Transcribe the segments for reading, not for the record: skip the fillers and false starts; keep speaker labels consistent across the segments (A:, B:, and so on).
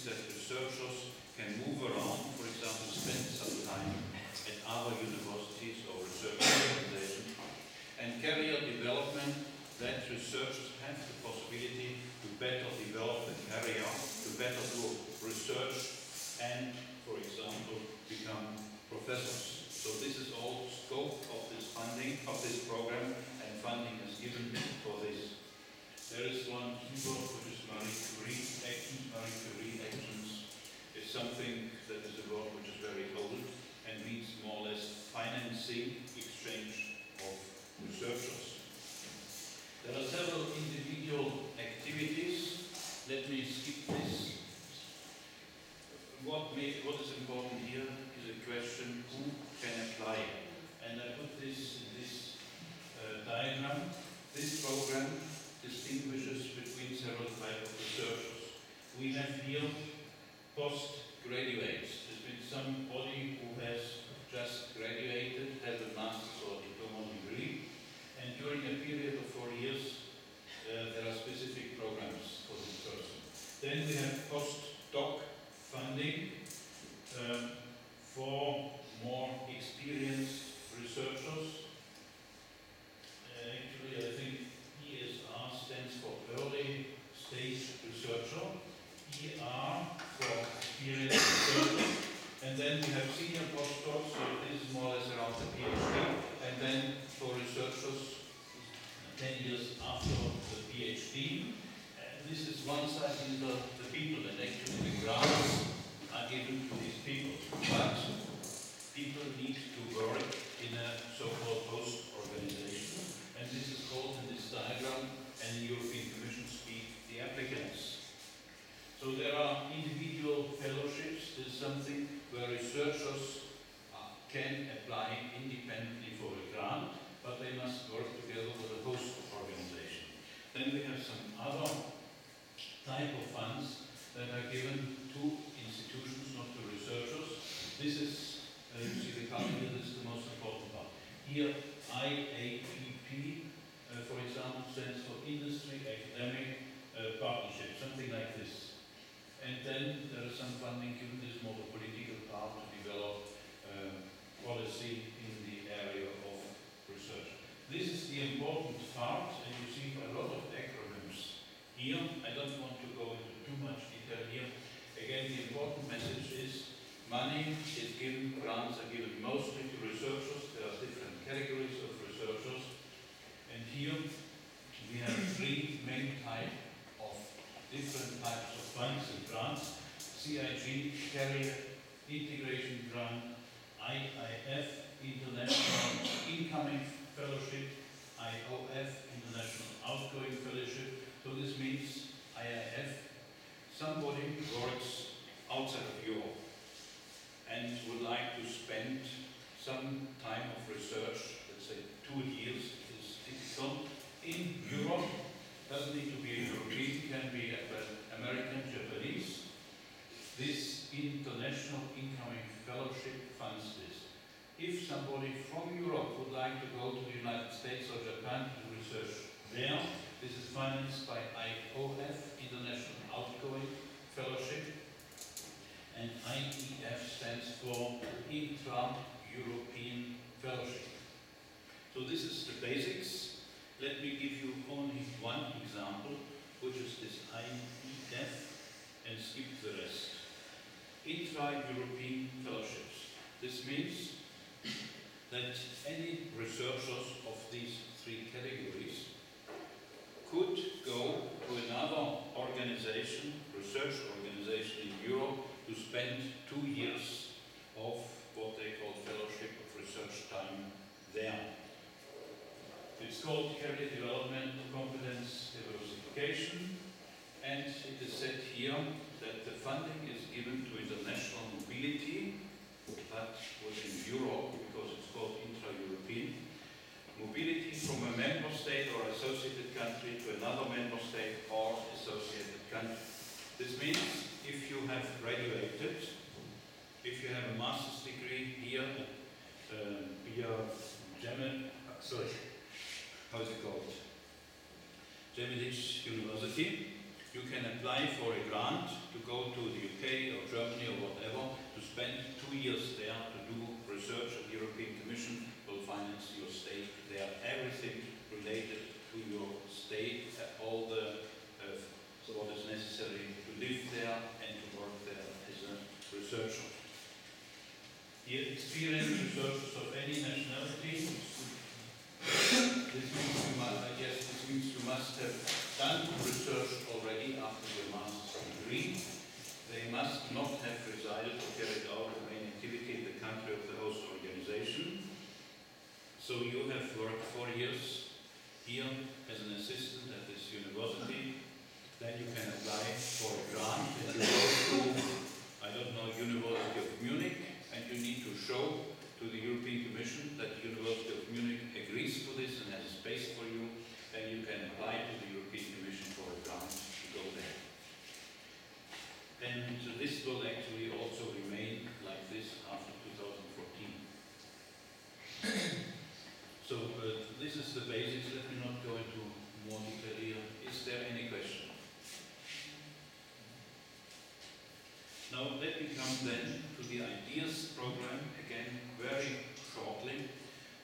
A: that researchers can move around, for example, spend some time at other universities or research organizations, and career development, that researchers have the possibility to better develop the career, to better do research, and, for example, become professors. So this is all scope of this funding, of this program, and funding is given for this. There is one keyword which is Marie Curie actions. Marie Curie actions is something that is a word which is very old and means more or less financing, exchange of researchers. There are several individual activities. Let me skip this. What is important here is a question who can apply. And I put this in this diagram. This program distinguishes between several types of researchers. We have here postgraduates. This means somebody who has just graduated, has a master's or diploma degree, and during a period of 4 years, there are specific programs for this person. Then we have postdoc funding for more experienced researchers. Actually, I think ESR stands for early stage researcher, ER for experienced researcher, and then we have senior postdocs, so this is more or less around the PhD, and then for researchers 10 years after the PhD. This is one side in the people, and actually the grants are given to these people, but people need to work in a so-called host organization, and this is called in this diagram, and the European Commission speak, the applicants. So there are individual fellowships. This is something where researchers can apply independently for a grant, but they must work together with a host organization. Then we have some other type of funds that are given to institutions, not to researchers. This is, you see the color here, this is the most important part. Here, IAPP, for example, stands for Industry Academic Partnership, something like this. And then there is some funding given, this more the political part to develop policy in the area of research. This is the important part, and you see a lot of acronyms here. I don't want to go into too much detail here. Again, the important message is money is given, grants are given mostly to researchers. There are different categories of researchers. And here we have three main types of different types of funds and grants. CIG, Career Integration Grant, IIF, International Incoming Fellowship, IOF, International Outgoing Fellowship. So this means IIF, somebody works outside of Europe and would like to spend some time of research, let's say 2 years is typical, in Europe. Doesn't need to be European, can be American, Japanese. This International Incoming Fellowship funds this. If somebody from Europe would like to go to the United States or Japan to research there, this is financed by IOF, International Outgoing Fellowship, and IEF stands for Intra-European Fellowship. So this is the basics. Let me give you only one example, which is this IEF, and skip the rest. Intra-European Fellowships. This means that any researchers of these three categories could go to another organization, research organization in Europe, to spend 2 years of what they call fellowship of research time there. It's called Career Development Competence Diversification, and it is said here that the funding is given to international mobility, but within Europe, because it's called intra-European. Mobility from a member state or associated country to another member state or associated country. This means if you have graduated, if you have a master's degree here at Gemini University, you can apply for a grant to go to the UK or Germany or whatever, to spend 2 years there to do research, and the European Commission will finance your stay there. Everything related to your stay, all the what is necessary to live there and to work there as a researcher. The experienced researchers of any nationality, this means you must have done research already after your master's degree. They must not have resided or carried out the main activity in the country of the host organization. So you have worked 4 years here as an assistant at this university. Then you can apply for a grant and you go to, I don't know, University of Munich, and you need to show to the European Commission that the University of Munich agrees to this and has a space for you. Then you can apply to the European Commission for a grant to go there. And this will actually also remain like this after 2014. So this is the basics. Let me not go into more detail here. Is there any question? Now let me come then to the IDEAS program, again very shortly.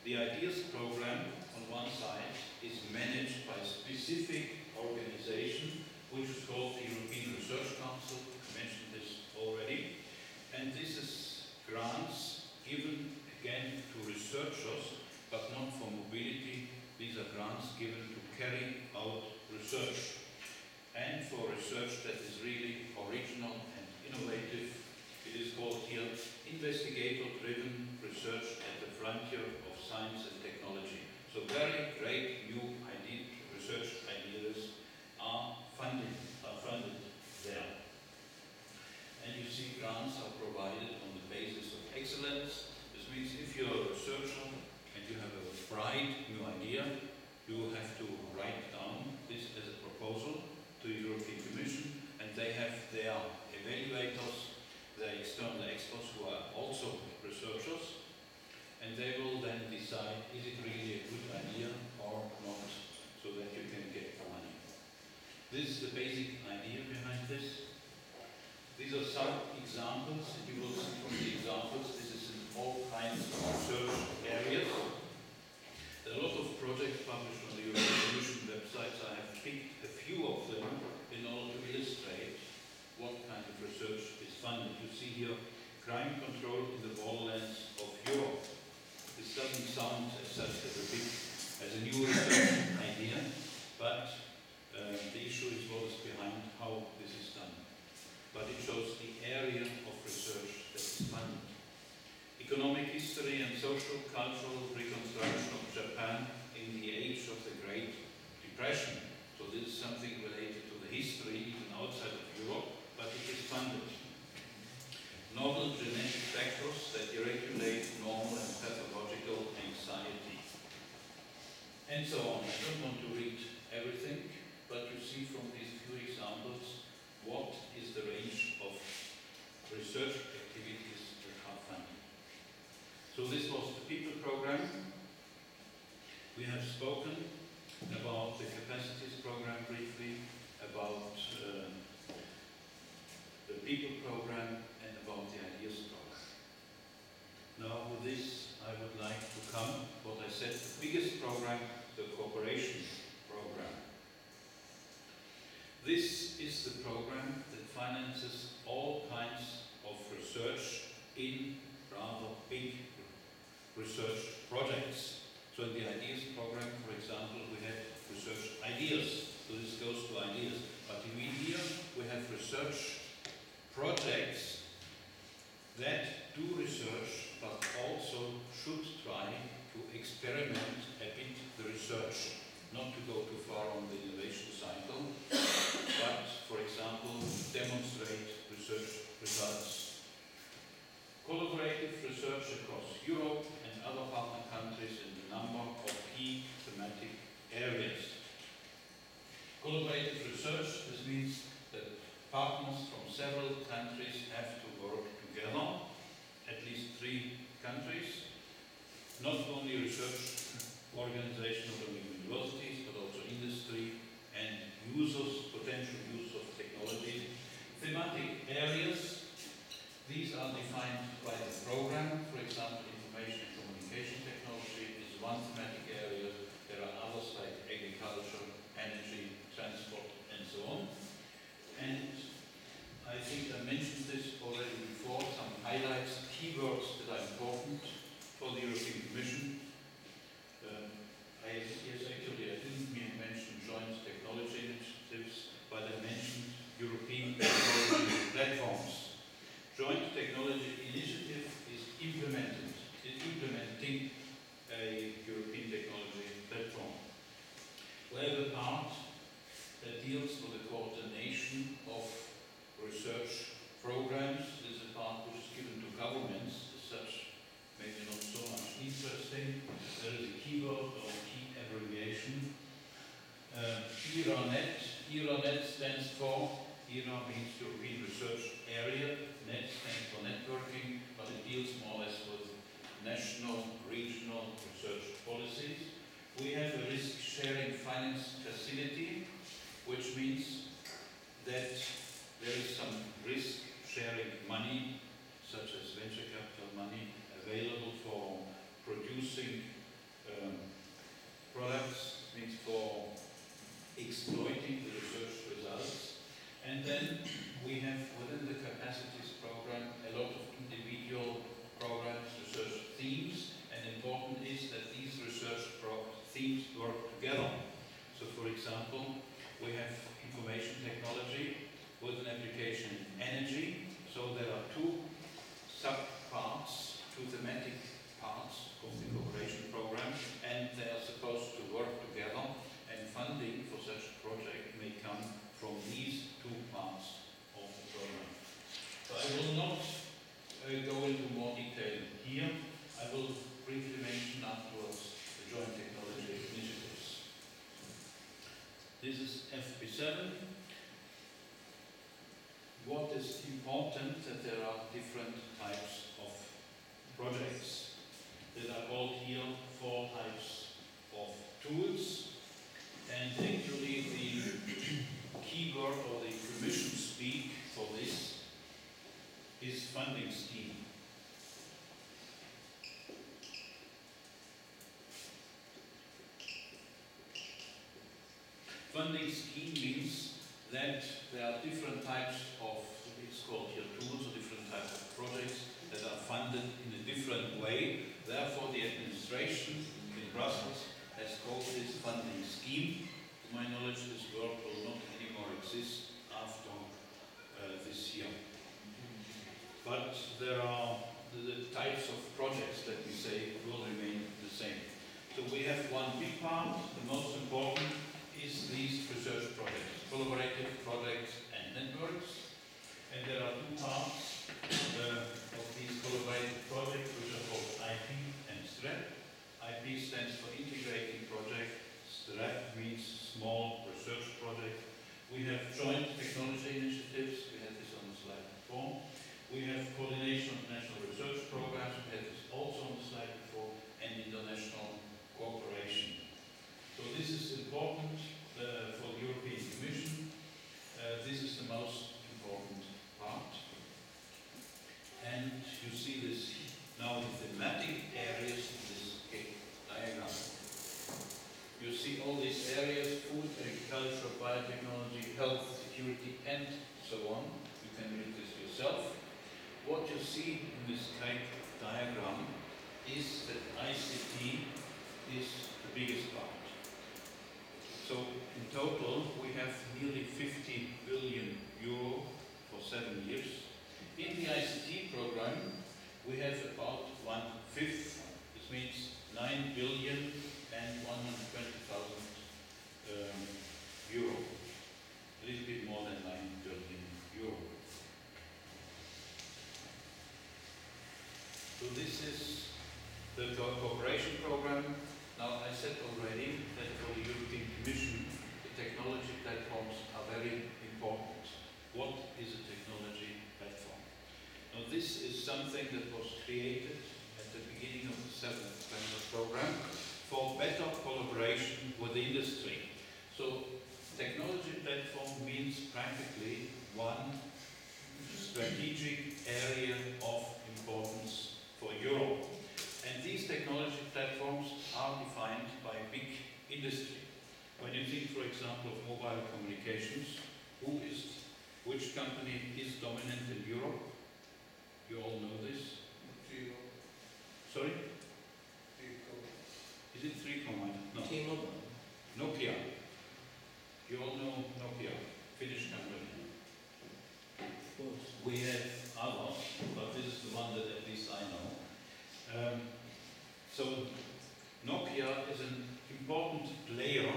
A: The IDEAS program on one side is managed by a specific organization which is called the European Research Council. I mentioned this already. And this is grants given again to researchers, but not for mobility. These are grants given to carry out research. And for research that is really original and innovative, it is called here investigator-driven research at the frontier of science and technology. So very great new research ideas are funded there. And you see grants are provided on the basis of excellence. This means if you're a researcher and you have a bright new idea, you have to write down this as a proposal to the European Commission, and they have their evaluators, their external experts who are also researchers, and they will then decide is it really a good idea or not, so that you can get the money. This is the basic idea behind this. These are some examples, and you will see from the examples, this is in all kinds of research areas. There are a lot of projects published on the European Commission websites. I have picked a few of them in order to illustrate what kind of research is funded. You see here, crime control in the borderlands of Europe. This doesn't sound as such as a new research idea, but the issue is what is behind how this is done. But it shows the area of research that is funded. Economic history and social cultural reconstruction of Japan in the age of the Great Depression. So this is something related to the history even outside of Europe, but it is funded. Novel genetic factors that regulate normal and pathological anxiety. And so on. I don't want to read everything, but you see from these few examples what is the range of research activities that are funded. So this was the people program. We have spoken about the capacities program briefly, about the people program, and about the ideas program. Now with this I would like to come, what I said, the biggest program, the cooperation program. This is the program that finances all kinds of research in rather big research projects. So in the ideas program, for example, we had research ideas. So this goes to ideas. But in here we have research projects that do research, but also should try to experiment a bit the research. Not to go too far on the innovation cycle, but, for example, demonstrate research results. Collaborative research across Europe and other partner countries in a number of key thematic areas. Collaborative research, this means that partners from several countries have to work together, at least 3 countries, not only research organizations, not only universities, but also industry and users, potential users of the European Commission. Yes, actually, I didn't mention joint technology initiatives, but I mentioned European technology platforms. Joint technology initiative is implementing a European technology platform. We have a part that deals with the coordination of research programs. This is a part which is given to governments, as such maybe not so much interesting. There is a keyword or key abbreviation. ERA-NET. ERA-NET stands for, ERA means European Research Area, NET stands for networking, but it deals more or less with national, regional research policies. We have a risk-sharing finance facility, which means that there is some risk-sharing money, such as venture capital money, available for producing products, means for exploiting the research results. And then we have within the capacities program a lot of individual programs, research themes, and important is that these research themes work together. So for example, we have information technology with an application in energy. So there are two sub-parts, two thematic parts of the cooperation program, and they are supposed to work together, and funding for such a project may come from these two parts of the program. So I will not go into more detail here. I will briefly mention afterwards the joint technology initiatives. This is FP7. What is important that there are different types of projects. There are all here 4 types of tools, and actually the keyword or the commission speak for this is funding scheme. Funding scheme means that there are different types of, it's called here tools, or different types of projects that are funded in a different way. Therefore, the administration in Brussels has called this funding scheme. To my knowledge, this word will not anymore exist after this year. But there are the types of projects that we say will remain the same. So we have one big part, the most important is these research projects, collaborative projects and networks. And there are 2 parts of these collaborative projects, which are called IP and STRAP. IP stands for Integrating Project, STRAP means Small Research Project. We have joint technology initiatives, we had this on the slide before. We have coordination of national research programs, we had this also on the slide before, and international cooperation. So this is important for the European Commission. This is the most important part. And you see this now the thematic areas in this diagram. You see all these areas: food, agriculture, biotechnology, health, security, and so on. You can read this yourself. What you see in this diagram is that ICT is the biggest part. So in total, we have nearly 50 billion euro for 7 years. In the ICT program, we have about 1/5. This means 9 billion and 120,000 euro. A little bit more than 9 billion euro. So this is the cooperation program. Now, I said already that for the European Commission, the technology platforms are very important. What is a technology platform? Now, this is something that was created at the beginning of the 7th framework program for better collaboration with the industry. So, technology platform means practically one strategic area of importance for Europe. And these technology platforms are defined by big industry. When you think, for example, of mobile communications, which company is dominant in Europe? You all know this. Sorry? Is it 3.1? No.
B: T-Mobile.
A: Nokia. You all know Nokia, Finnish company.
B: Of course.
A: We have others, but this is the one that at least I know. So Nokia is an important player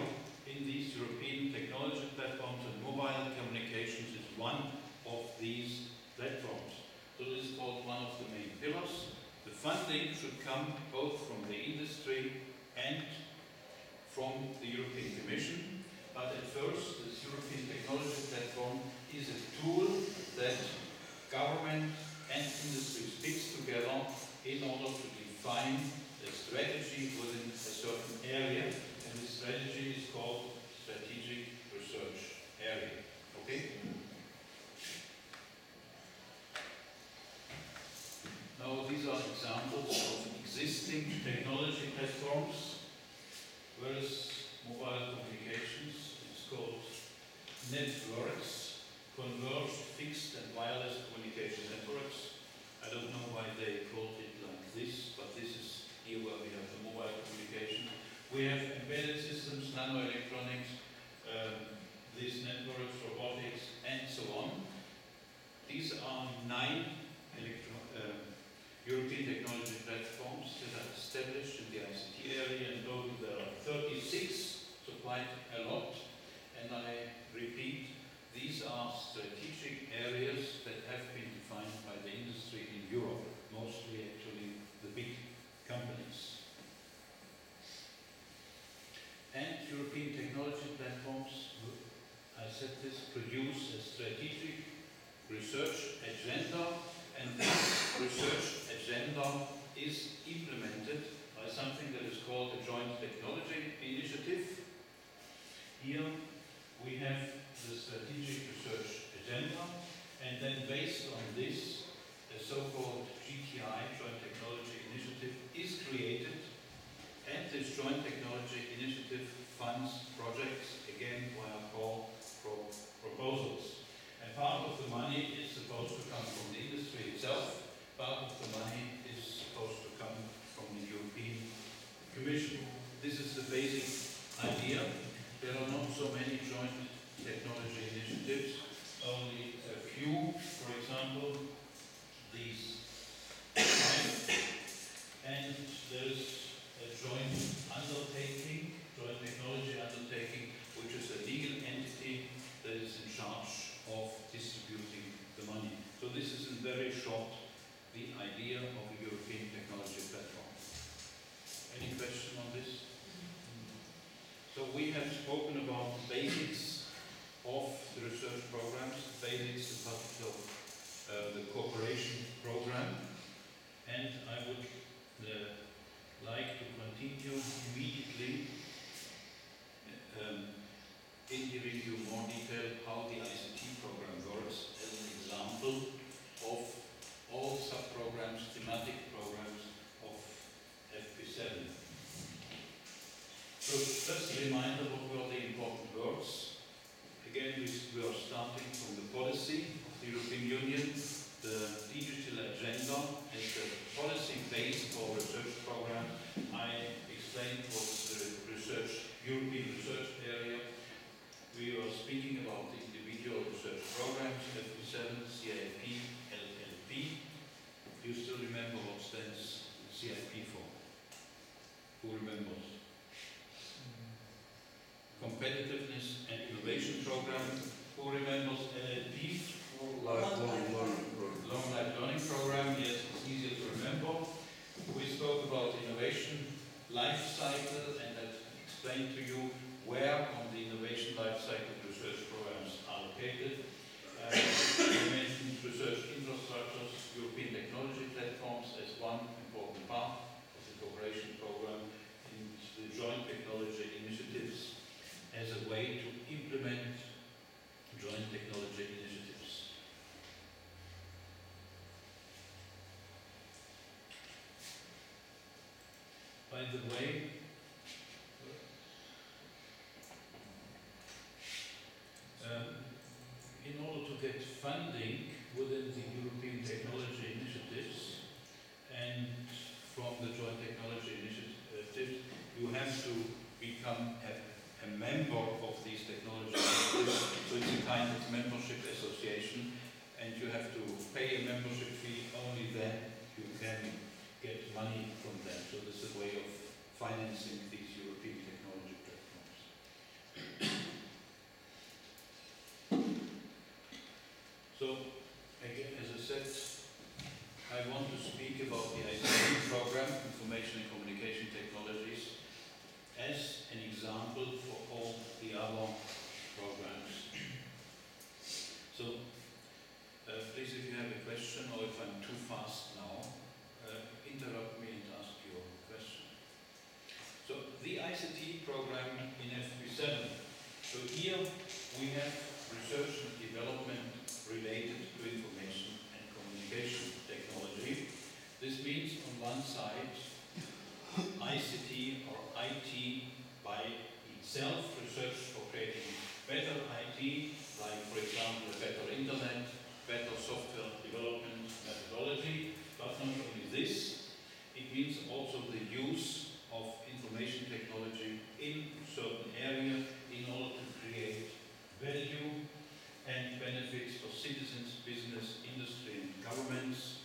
A: in these European technology platforms, and mobile communications is one of these platforms. So this is called one of the main pillars. The funding should come both from the industry and from the European Commission. But at first, this European technology platform is a tool that government and industry speaks together in order to define a strategy within a certain area. And this strategy is called strategic research area. Okay? Now, these are examples of existing technology platforms. Whereas mobile communications is called networks, converged fixed and wireless communication networks. I don't know why they called it like this, but this is here where we have the mobile communication. We have embedded systems, nanoelectronics, these networks, robotics, and so on. These are 9 European technology platforms that are established in the ICT area. In total, there are 36, so quite a lot. And I repeat, these are strategic areas that have been defined by the industry in Europe, mostly actually the big companies. And European technology platforms, I said this, produce a strategic research agenda, and this research agenda is implemented by something that is called a joint technology initiative. Here we have the strategic research agenda, and then based on this, a so-called GTI, Joint Technology Initiative, is created, and this Joint Technology Initiative funds projects, again via call for proposals. And part of the money is supposed to come from the industry itself, part of the money is supposed to come from the European Commission. This is the basic idea. There are not so many joint technology initiatives, only a few, for example, these five. And there's a joint undertaking, joint technology undertaking, which is a legal entity that is in charge of distributing the money. So this is in very short the idea of a European technology platform. Any question on this? So we have spoken about the basics of the research programs, basics in particular the cooperation program, and I would like to continue immediately in giving you more detail how the ICT program works as an example of all sub-programs, thematic programs of FP7. So just a reminder what were the important words. Again, we are starting from the policy of the European Union, the digital agenda as the policy base for research program. I explained what's the European research area. We are speaking about the individual research programs, FP7, CIP, LLP. You still remember what stands CIP for? Who remembers? Competitiveness and Innovation Program. Who remembers LLP? Long Life Learning Program. Yes, it's easier to remember. We spoke about innovation life cycle, and that explained to you where on the innovation life cycle research programs are located. We mentioned research infrastructures, European technology platforms as one important part of the cooperation program, and the joint technology initiatives as a way to implement joint technology initiatives. By the way, in order to get funding within the European technology initiatives and from the joint technology initiatives, you have to become a member of these technologies. So it's a kind of membership association, and you have to pay a membership fee. Only then you can get money from them. So this is a way of financing these European technology platforms. So again, as I said, I want to speak about the ICT program, Information and Communication Technologies, as an example for all the other programs. So please, if you have a question or if I'm too fast now, interrupt me and ask your question. So the ICT program in FP7. So here we have research and development related to information and communication technology. This means on one side ICT or IT by itself, research for creating better IT, like for example a better internet, better software development methodology. But not only this, it means also the use of information technology in certain areas in order to create value and benefits for citizens, business, industry and governments.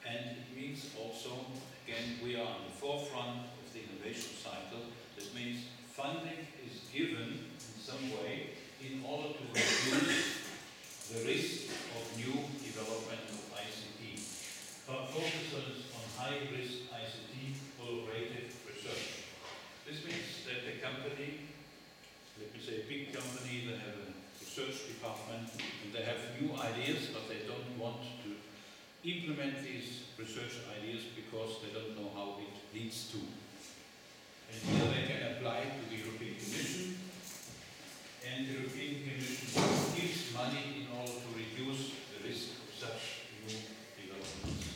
A: And it means also, again, we are on the forefront of the innovation cycle. This means funding is given in some way in order to reduce the risk of new development of ICT. But focuses on high-risk ICT collaborative research. This means that a company, let me say a big company, they have a research department and they have new ideas, but they don't want to implement these research ideas because they don't know how it leads to. And here they can apply to the European Commission, and the European Commission gives money in order to reduce the risk of such new developments.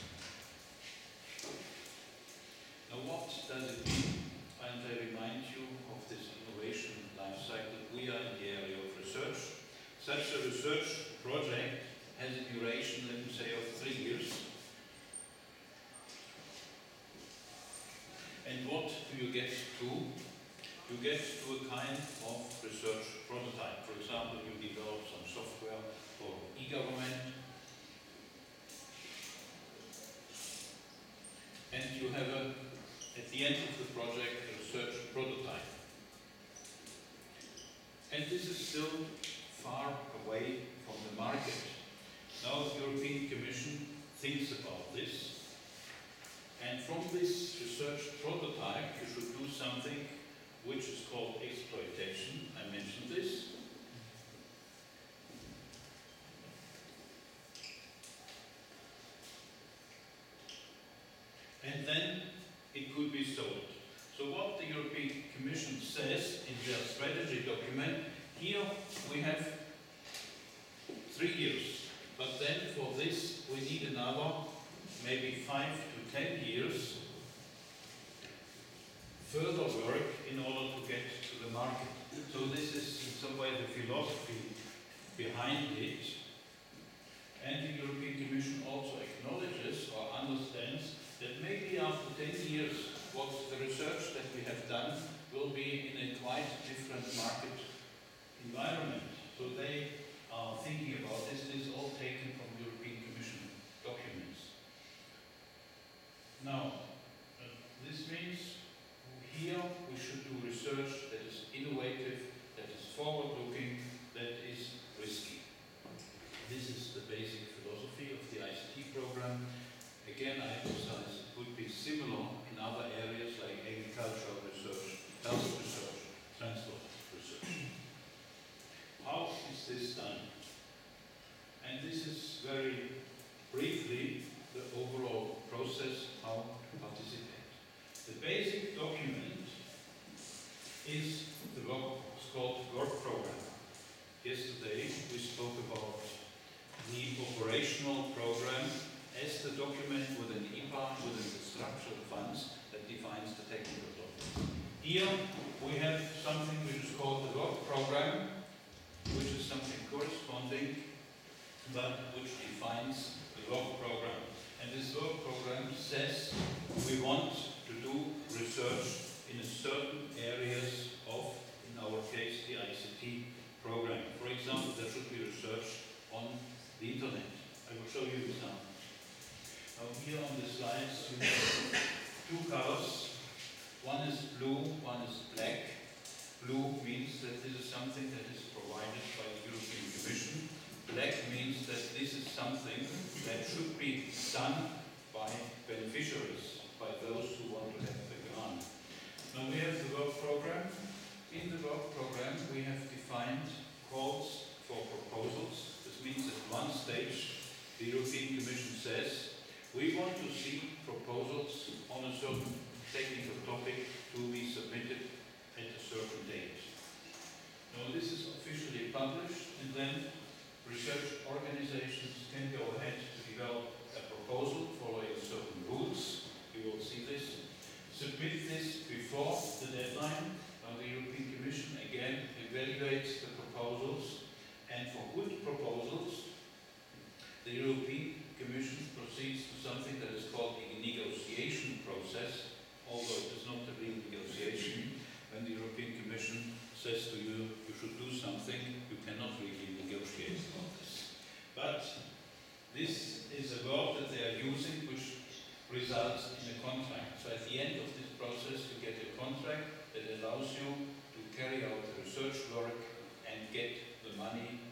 A: Now what does it mean? And I remind you of this innovation life cycle. We are in the area of research. Such a research project has a duration, let me say, of 3 years. And what do you get to? You get to a kind of research prototype. For example, you develop some software for e-government, and you have at the end of the project, a research prototype. And this is still far away from the market. Now the European Commission thinks about this, and from this research prototype you should do something which is called exploitation. I mentioned this. And then it could be sold. So what the European Commission says in their strategy document, here we have 3 years. But then for this we need another maybe 5 to 10 years further work in order to get to the market. So this is in some way the philosophy behind it. And the European Commission also acknowledges or understands that maybe after 10 years what the research that we have done will be in a quite different market environment. So they are thinking about this. This is all taken from European Commission documents. Now, this means here we should do research that is innovative, that is forward-looking, that is risky. This is the basic philosophy of the ICT program. Again, I emphasize it would be similar in other areas like agricultural research, health research, transport research. How is this done? And this is very briefly the overall process, how to participate. The basic document is the work, it's called work program. Yesterday we spoke about the operational program as the document within IPA, within the structural funds that defines the technical topics. Here we have something which is called the work program, which is something corresponding, but which defines the work program. And this work program says we want to do research in certain areas of, in our case, the ICT program. For example, there should be research on the internet. I will show you examples. Now here on the slides you have two colors. One is blue, one is black. Blue means that this is something that is provided by the European Commission. Black means that this is something that should be done by beneficiaries, by those who want to have the grant. Now we have the work program. In the work program we have defined calls for proposals. This means at one stage the European Commission says we want to see proposals on a certain technical topic to be submitted at a certain date. Now this is officially published, and then research organizations can go ahead to develop a proposal following certain rules. You will see this. Submit this before the deadline. Now the European Commission again evaluates the proposals, and for good proposals the European Commission proceeds to something that is called the negotiation process, although it is not a real negotiation. When the European Commission says to you, you should do something, you cannot really negotiate about this. But this is a word that they are using which results in a contract. So at the end of this process you get a contract that allows you to carry out the research work and get the money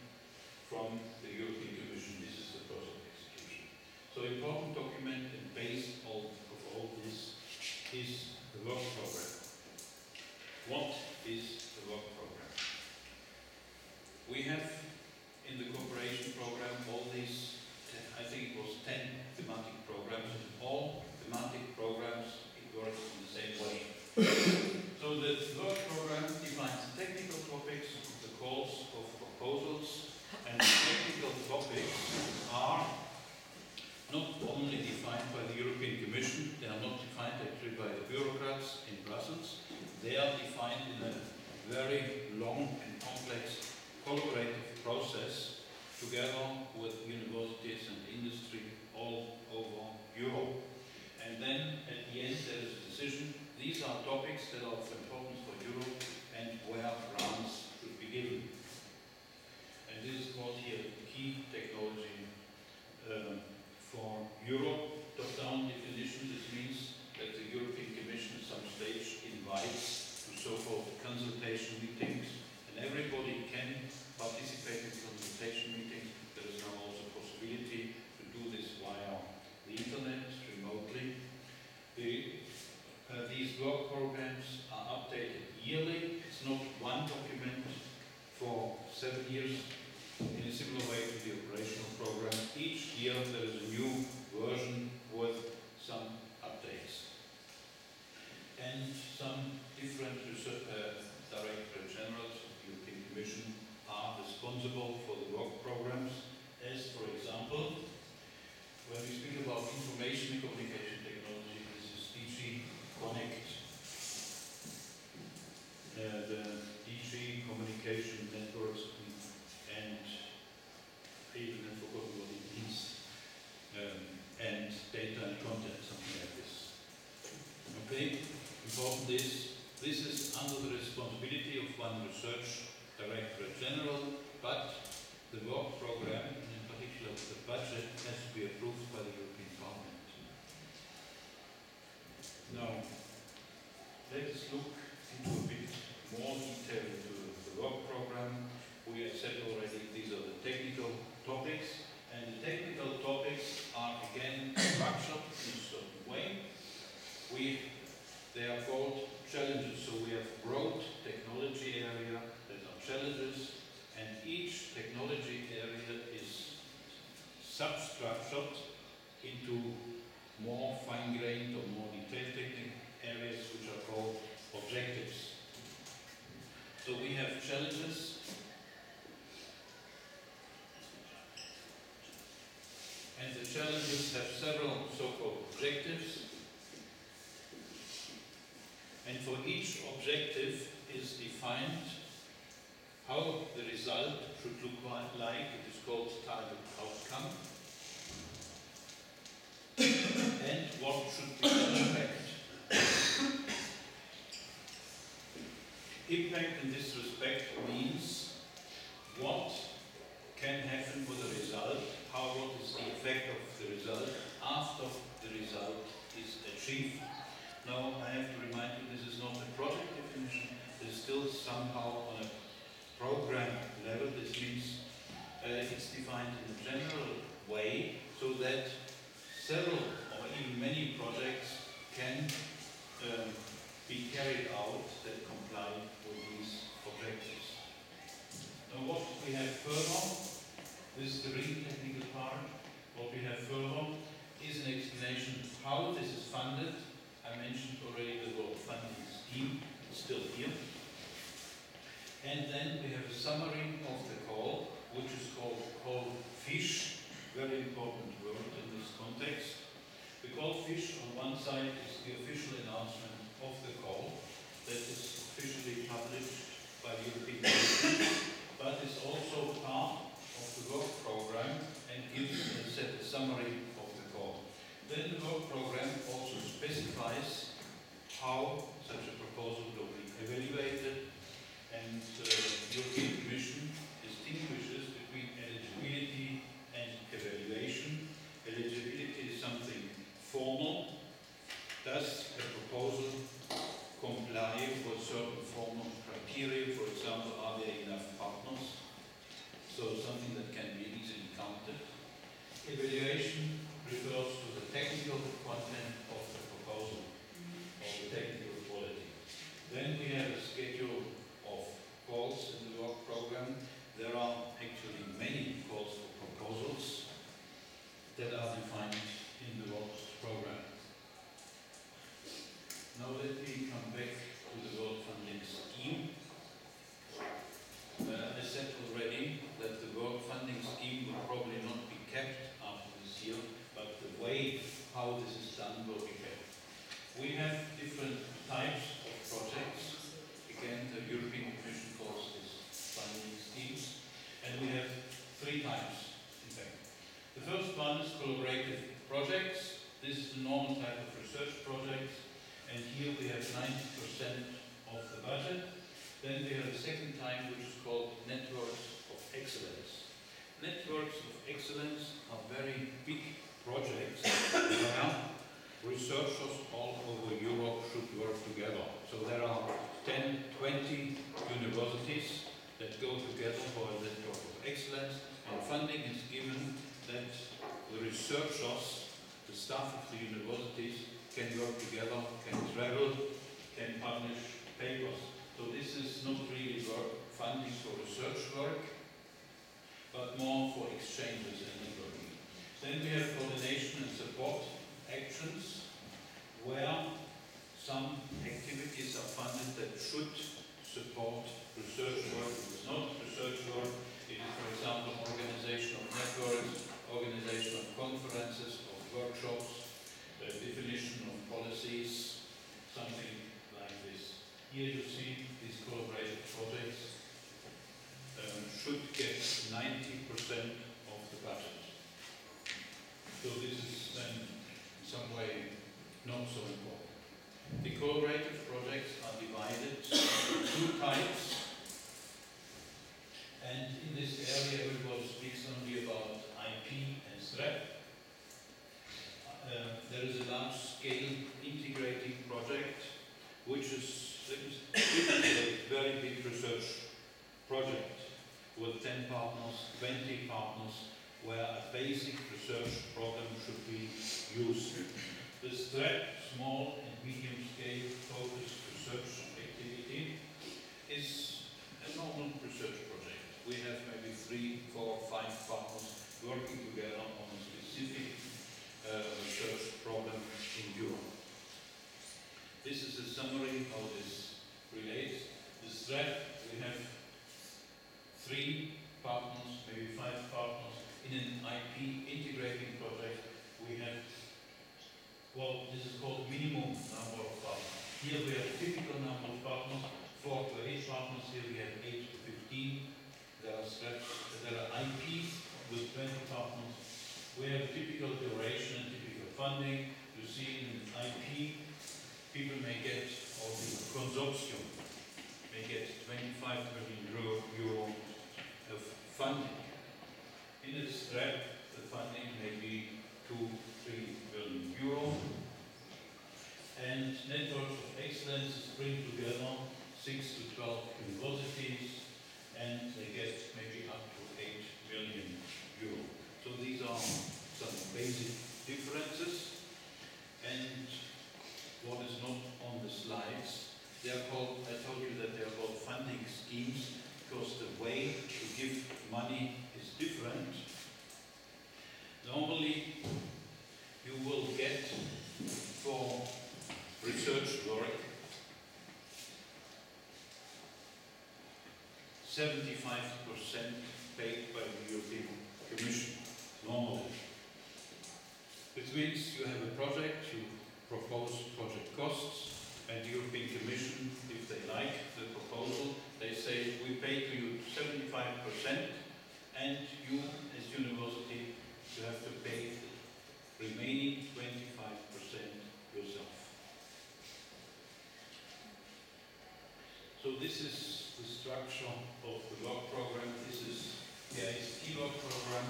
A: from the European Commission. This is the project execution. So important document, and base of all this is the work program. What is the work program? We have in the cooperation program all these, I think it was 10 thematic programs. All thematic programs, it works in the same way. So the work program defines technical topics, the calls of proposals, and the technical topics are not only defined by the European Commission, they are not defined actually by the bureaucrats in Brussels. They are defined in a very long and complex collaborative process together with universities and industry all over Europe. And then at the end there is a decision. These are topics that are of importance for Europe and where grants should be given. And this is called here key technology for Europe. Top-down definition, this means that the European Commission at some stage invites to so-called consultation meetings, and everybody can participate in consultation meetings. There is now also a possibility to do this via the internet, remotely. These work programs are updated yearly. It's not one document for 7 years. In a similar way to the operational program, each year there is a new version with some updates. And some different Directorate Generals of the European Commission are responsible for the work programs, as for example, when we speak about information and communication technology, this is DG Connect, the DG Communication Networks, and I even have forgotten what it means, and data and content, something like this. Okay, important is, this is under the responsibility of one research Directorate General, but the work program, and in particular the budget, has to be approved by the European Parliament. Now, let us look into a bit more detail into the work program. We have said already these are the technical topics, and the technical topics are again structured in a certain way. They are called challenges, so we have broad technology area that are challenges, and each technology area is substructured into more fine-grained or more detailed technical areas which are called objectives. So we have challenges, and the challenges have several so-called objectives. And for each objective is defined how the result should look like. It is called target outcome. and what should be the impact. Impact in this respect means what can happen with the result, what is the effect of the result after the result is achieved. Now I have to remind you this is not a project definition, it's still somehow on a program level. This means it's defined in a general way so that several or even many projects can be carried out that comply with these objectives. Now what we have further, this is the really technical part, what we have further is an explanation how this is funded. I mentioned already the word funding scheme, it's still here. And then we have a summary of the call, which is called call fish, very important word in this context. The call fish on one side is the official announcement of the call that is officially published by the European Commission, but is also part of the work program and gives, as I said, a summary of the call. Then the work program also specifies how such a proposal will be evaluated, and the European Commission distinguishes between eligibility and evaluation. Eligibility is something formal. Does a proposal comply with certain formal criteria? For example, are there enough partners? So something that can be easily counted. Evaluation refers to the technical content of the proposal, or the technical quality. Then we have a schedule of calls in the work program. There are actually many calls for proposals that are defined in the work program. Now let me come back to the world funding scheme. I said already that the world funding scheme will probably not be kept after this year, but the way how this is done will be kept. We have different types of projects. Again, the European Commission calls this funding schemes, and we have three types, in fact. The first one is collaborative projects. This is the normal type of research projects, and here we have 90% of the budget. Then we have a second type, which is called networks of excellence. Networks of excellence are very big projects where researchers all over Europe should work together. So there are 10, 20 universities that go together for a network of excellence, and funding is given that the researchers, the staff of the universities, can work together, can travel, can publish papers. So this is not really funding for research work, but more for exchanges and networking. Then we have coordination and support actions, where some activities are funded that should support research work. It is not research work. It is, for example, organization of networks, organization of conferences, of workshops, definition of policies, something like this. Here you see these collaborative projects should get 90% of the budget. So this is then in some way not so important. The collaborative projects are divided into two types, and in this area everybody speaks only about IP and SREP. There is a large-scale integrating project, which is a very big research project with 10 partners, 20 partners, where a basic research problem should be used. The STREP, small and medium-scale focused research activity, is a normal research project. We have maybe 3, 4, 5 partners working together on a specific research problem in Europe. This is a summary how this relates. The STREP, we have 3 partners, maybe 5 partners. In an IP integrating project, we have, well, this is called minimum number of partners. Here we have a typical number of partners, 4 to 8 partners. Here we have 8 to 15. There are STREPs, there are IPs with 20 partners. We have typical duration and typical funding. You see in IP, people may get, or the consortium may get 25 million euro of funding. In a strap, the funding may be 2-3 billion euro. And networks of excellence bring together 6 to 12 universities, and they get maybe up to 8 million euro. So these are some basic differences. And what is not on the slides, they are called, I told you that they are called funding schemes, because the way to give money is different. Normally, you will get for research work 75% paid by the European Commission, normally. Which means you have a project, you propose project costs, and the European Commission, if they like the proposal, they say, we pay to you 75%, and you, as university, you have to pay the remaining 25% yourself. So this is the structure of the work program. This is the ICT work program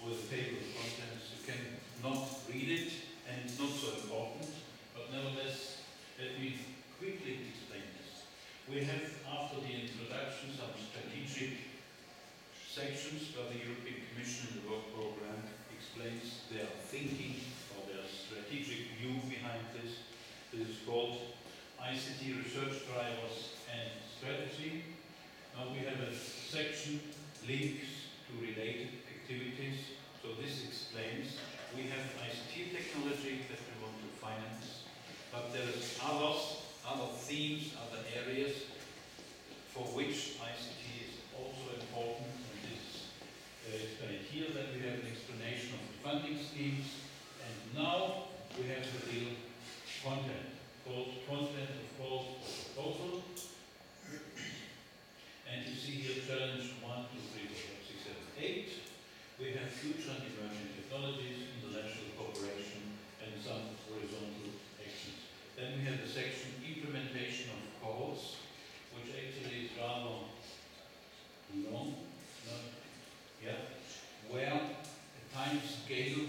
A: with a table of contents. You cannot read it, and it's not so important, but nevertheless, let me quickly explain this. We have, after the introduction, some strategic sections where the European Commission in the work program explains their thinking or their strategic view behind this. This is called ICT research drivers and strategy. Now we have a section, links to related activities. So this explains we have ICT technology that we want to finance, but there is other themes, other areas for which ICT is also important. And this is explained here. That we have an explanation of the funding schemes, and now we have the real content, called content of course proposal. And you see here challenge 1, 2, 3, 4, 5, 6, 7, 8. We have future and emerging technologies, international cooperation, and some horizontal actions. Then we have the section implementation of calls, which actually is rather long, where a time scale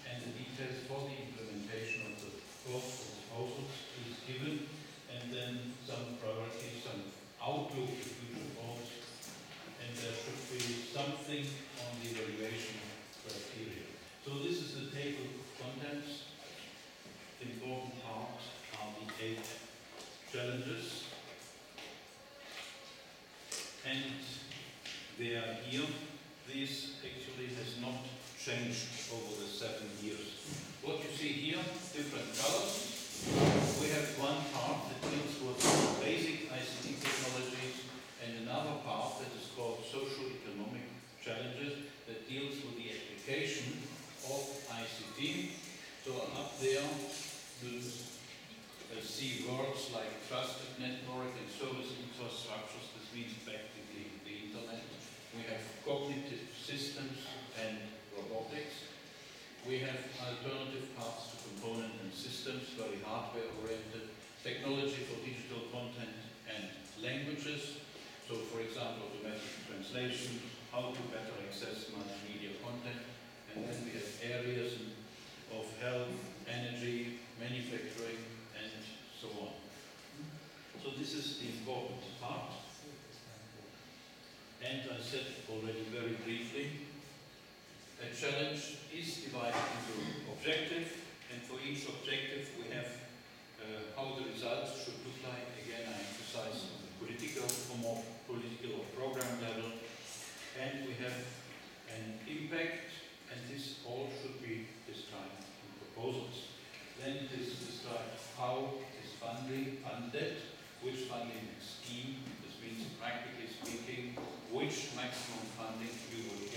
A: and the details for the implementation of the course proposals is given, and then some priorities, some outlook to future goals, and there should be something on the evaluation criteria. So this is the table of contents. The important part are the 8 challenges, and they are here. This actually has not changed over the 7 years. What you see here, different colors. We have one part that deals with basic ICT technologies, and another part that is called socio-economic challenges that deals with the application of ICT. So up there you see words like trusted network and service infrastructures. This means practically the internet. We have cognitive systems and robotics. We have alternative paths to component and systems, very hardware oriented. Technology for digital content and languages. So for example, automatic translation, how to better access multimedia content. And then we have areas of health, energy, manufacturing, and so on. So this is the important part. And I said already very briefly, a challenge is divided into objective, and for each objective we have how the results should look like. Again, I emphasize on the political or program level, and we have an impact, and this all should be described in proposals. Then it is described how is funding funded, which funding scheme, this means practically speaking, which maximum funding you would